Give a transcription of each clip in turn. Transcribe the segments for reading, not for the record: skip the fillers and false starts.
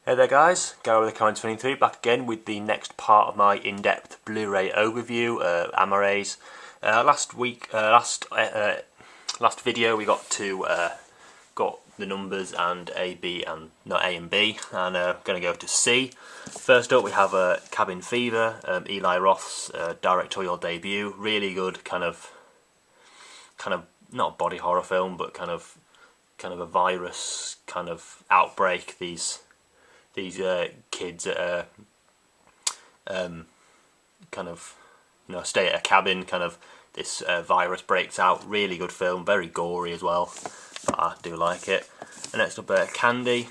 Hey there guys, Gary with the Current 23 back again with the next part of my in-depth Blu-ray overview, blurays. Last video we got the numbers and A and B, and going to go to C. First up we have Cabin Fever, Eli Roth's directorial debut. Really good kind of not a body horror film, but kind of a virus kind of outbreak. These kids that stay at a cabin, this virus breaks out. Really good film, very gory as well, but I do like it. And next up, Candy,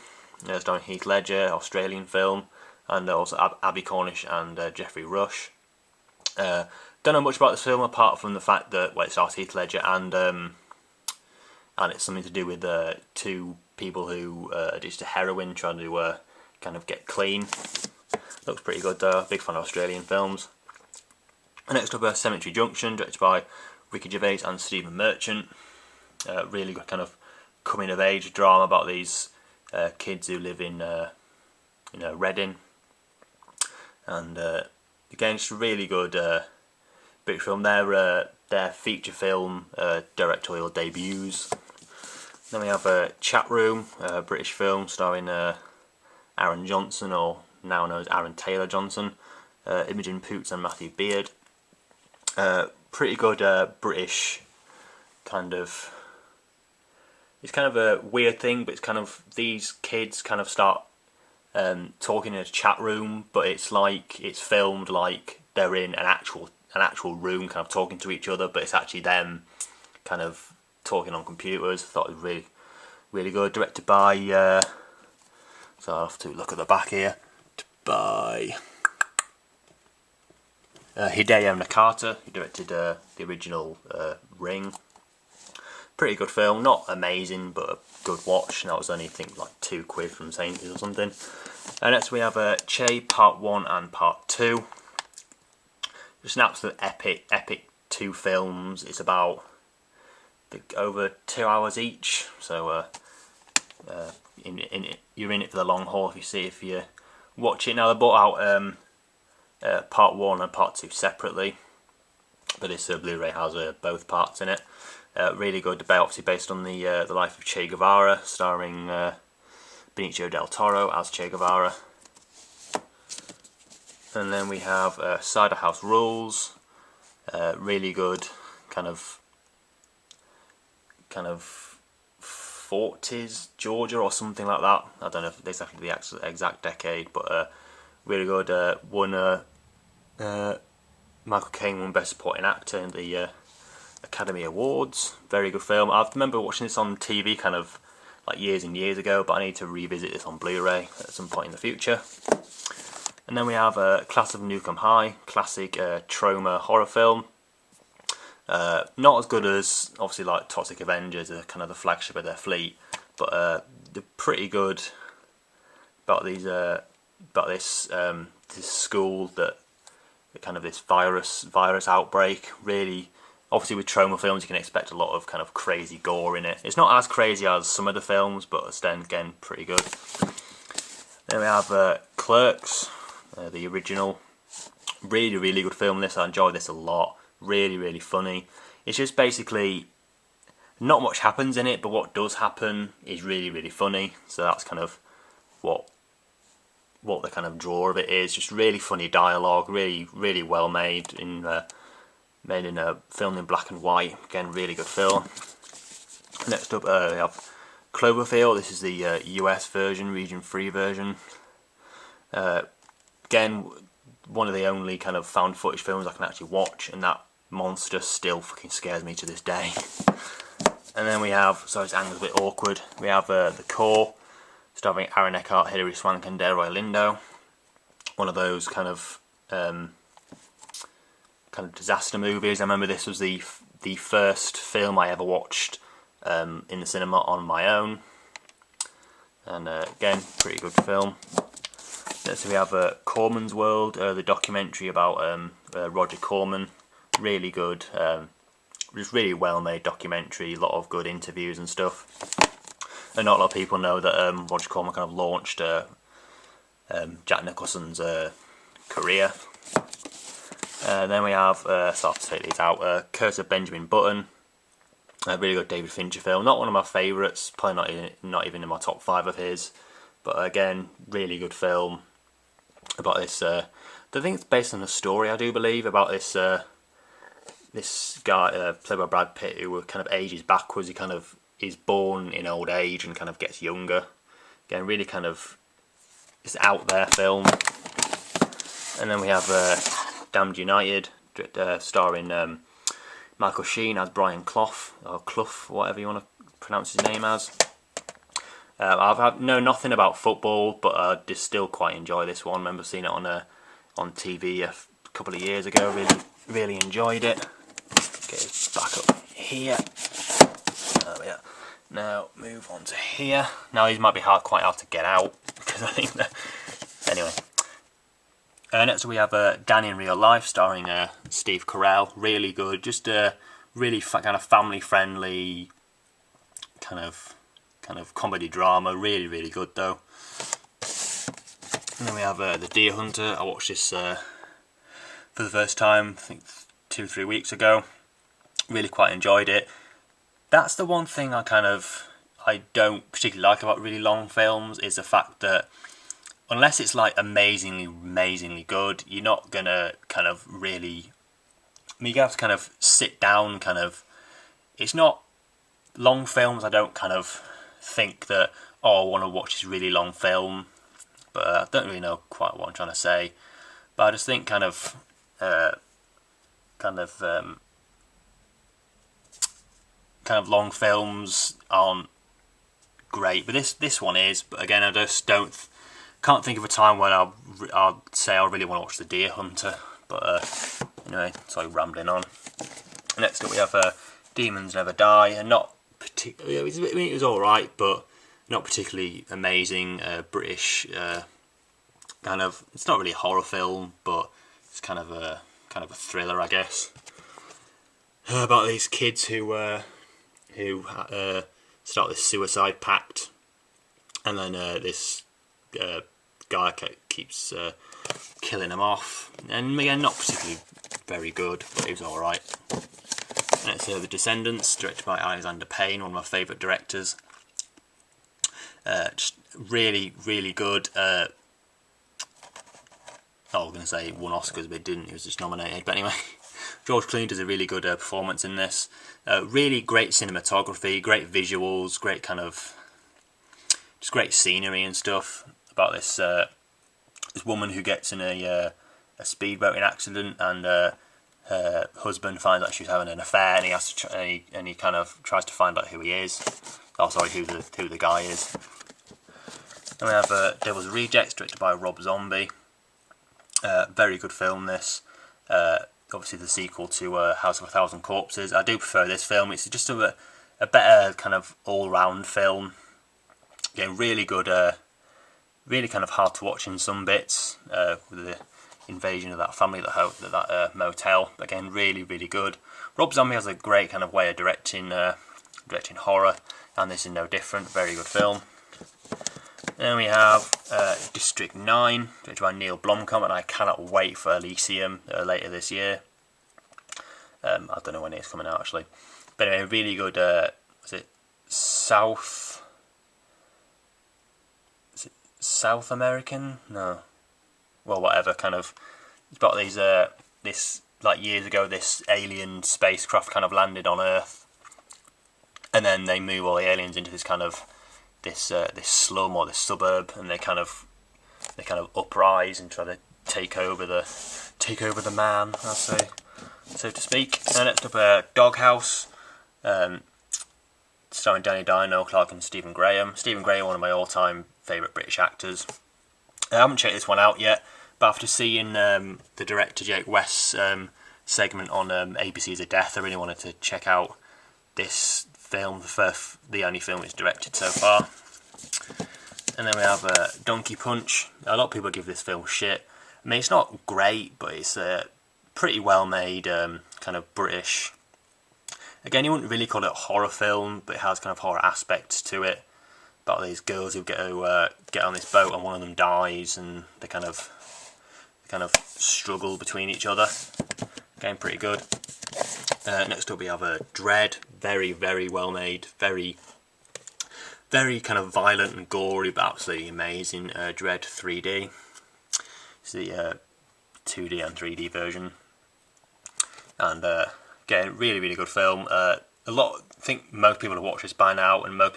starring Heath Ledger, Australian film, and also Abbie Cornish and Geoffrey Rush. Don't know much about this film apart from the fact that it stars Heath Ledger and it's something to do with two people who are addicted to heroin trying to kind of get clean. Looks pretty good though, big fan of Australian films. And next up, Cemetery Junction, directed by Ricky Gervais and Stephen Merchant. Really good kind of coming of age drama about these kids who live in Reading, and again just a really good British film. Their feature film directorial debuts. Then we have Chat Room, British film starring Aaron Johnson, or now known as Aaron Taylor Johnson, Imogen Poots and Matthew Beard. Pretty good British kind of. It's kind of a weird thing, but it's kind of these kids kind of start talking in a chat room, but it's filmed like they're in an actual room, kind of talking to each other, but it's actually them kind of talking on computers. I thought it was really good. Directed by. So I'll have to look at the back here. By Hideo Nakata, who directed the original Ring. Pretty good film, not amazing, but a good watch. And that was only, I think, like £2 from Sainsbury's or something. And next we have Che Part 1 and Part 2. Just an absolute epic two films. It's about over 2 hours each, so you're in it for the long haul if you watch it. Now they brought out Part 1 and Part 2 separately, but this Blu-ray has both parts in it. Really good debate, obviously based on the life of Che Guevara, starring Benicio del Toro as Che Guevara. And then we have Cider House Rules, really good kind of 40s Georgia or something like that. I don't know if exactly the exact decade, but really good. Michael Caine won Best Supporting Actor in the Academy Awards. Very good film. I remember watching this on TV kind of like years and years ago, but I need to revisit this on Blu-ray at some point in the future. And then we have Class of Nukem High, classic trauma horror film. Not as good as obviously like Toxic Avengers, kind of the flagship of their fleet, but they're pretty good about this school that kind of this virus outbreak. Really, obviously with trauma films you can expect a lot of kind of crazy gore in it. It's not as crazy as some of the films, but then again pretty good. Then we have Clerks, the original. Really good film. This, I enjoyed this a lot. Really funny. It's just basically not much happens in it, but what does happen is really funny. So that's kind of what the kind of draw of it is. Just really funny dialogue, really well made, filmed in black and white. Again, really good film. Next up, we have Cloverfield. This is the US version, region 3 version. Again, one of the only kind of found footage films I can actually watch, and that monster still fucking scares me to this day. And then we have, sorry this angle's a bit awkward, we have The Core, starring Aaron Eckhart, Hilary Swank and Delroy Lindo. One of those kind of disaster movies. I remember this was the first film I ever watched in the cinema on my own, and again, pretty good film. Next we have Corman's World, the documentary about Roger Corman. Really good, just really well made documentary, a lot of good interviews and stuff. And not a lot of people know that Roger Corman kind of launched Jack Nicholson's career. Then we have, so I'll have to take these out, Curse of Benjamin Button, a really good David Fincher film. Not one of my favourites, probably not even in my top 5 of his, but again, really good film about this. I think it's based on a story, I do believe, about this this guy played by Brad Pitt, who kind of ages backwards. He kind of is born in old age and kind of gets younger. Again, really kind of it's out there film. And then we have Damned United, starring Michael Sheen as Brian Clough, or Clough, whatever you want to pronounce his name as. I've know nothing about football, but I just still quite enjoy this one. I remember seeing it on TV a couple of years ago. Really enjoyed it. Get it back up here. There we are. Now move on to here. Now these might be quite hard to get out because I think that. Anyway. Next we have Danny in Real Life, starring Steve Carell. Really good, just a really kind of family-friendly kind of comedy drama. Really good though. And then we have The Deer Hunter. I watched this for the first time, I think 2-3 weeks ago. Really quite enjoyed it. That's the one thing I don't particularly like about really long films, is the fact that unless it's like amazingly good, you're not gonna kind of really. I mean, you have to kind of sit down. It's not long films. I don't kind of think that I want to watch this really long film, but I don't really know quite what I'm trying to say. But I just think kind of long films aren't great. But this one is. But again, I just can't think of a time when I'll say I really want to watch The Deer Hunter. But anyway, sorry, rambling on. Next up we have Demons Never Die, and not particularly. It was all right, but not particularly amazing. British kind of. It's not really a horror film, but it's kind of a thriller, I guess. About these kids who start this suicide pact, and then this guy keeps killing them off, and again, not particularly very good, but it was alright. Next, The Descendants, directed by Alexander Payne, one of my favourite directors. Just really good. I was going to say won Oscars, but it didn't. He was just nominated. But anyway, George Clooney does a really good performance in this. Really great cinematography, great visuals, great just great scenery and stuff. About this woman who gets in a speedboating accident, and her husband finds out she's having an affair, and he has to and he kind of tries to find out who he is. Oh, sorry, who the guy is. Then we have Devil's Rejects, directed by Rob Zombie. Very good film, this. Obviously the sequel to House of a Thousand Corpses. I do prefer this film. It's just a better kind of all-round film. Again, really good. Really kind of hard to watch in some bits, with the invasion of that family, that motel. Again, really good. Rob Zombie has a great kind of way of directing horror, and this is no different. Very good film. Then we have District 9, directed by Neil Blomkamp, and I cannot wait for Elysium later this year. I don't know when it's coming out actually, but anyway, really good. Is it South American? No. Well, whatever. Kind of. It's about these. This like years ago, this alien spacecraft kind of landed on Earth, and then they move all the aliens into this kind of this slum or this suburb, and they kind of uprise and try to take over the man, I'll say, so to speak. And next up, Doghouse. Starring Danny Dyer, Noel Clarke and Stephen Graham. Stephen Graham, one of my all-time favourite British actors. I haven't checked this one out yet, but after seeing the director Jake West's segment on ABC's of Death, I really wanted to check out this film, the only film it's directed so far. And then we have Donkey Punch. A lot of people give this film shit. I mean, it's not great, but it's pretty well made, kind of British. Again, you wouldn't really call it a horror film, but it has kind of horror aspects to it. about these girls who get on this boat and one of them dies, and they kind of struggle between each other. Again, pretty good. Next up we have Dread. Very, very well made. Very kind of violent and gory, but absolutely amazing. Dread 3D. It's the 2D and 3D version. And again, really, really good film. I think most people have watched this by now, and most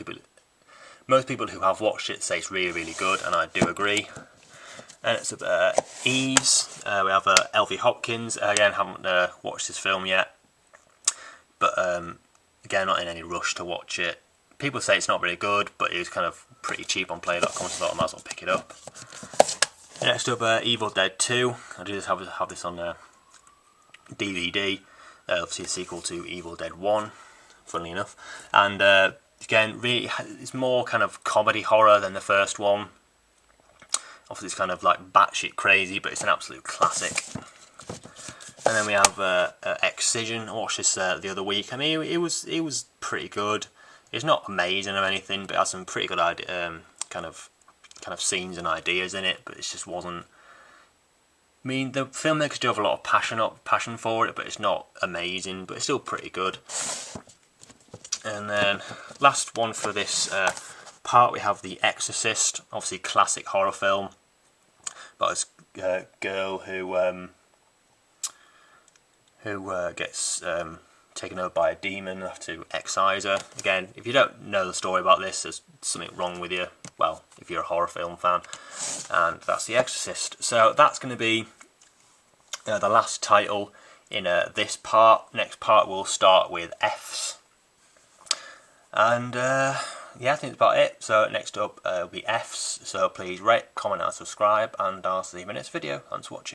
people who have watched it say it's really, really good, and I do agree. And it's Ease. We have Elfie Hopkins. Again, haven't watched this film yet, but again, not in any rush to watch it. People say it's not very good, but it was kind of pretty cheap on Play.com, so I thought I might as well pick it up. Next up, Evil Dead 2. I do have this on DVD. Obviously, a sequel to Evil Dead 1, funnily enough. And again, really, it's more kind of comedy horror than the first one. Obviously, it's kind of like batshit crazy, but it's an absolute classic. And then we have Excision. I watched this the other week. I mean, it was pretty good. It's not amazing or anything, but it has some pretty good kind of scenes and ideas in it. But it just wasn't. I mean, the filmmakers do have a lot of passion for it, but it's not amazing. But it's still pretty good. And then last one for this part, we have The Exorcist. Obviously, classic horror film. But it's a girl who gets taken over by a demon and have to excise her. Again, if you don't know the story about this, there's something wrong with you. Well, if you're a horror film fan. And that's The Exorcist. So that's going to be the last title in this part. Next part we'll start with F's. And yeah, I think that's about it. So next up will be F's. So please rate, comment and subscribe, and I'll see you in the next video. Thanks for watching.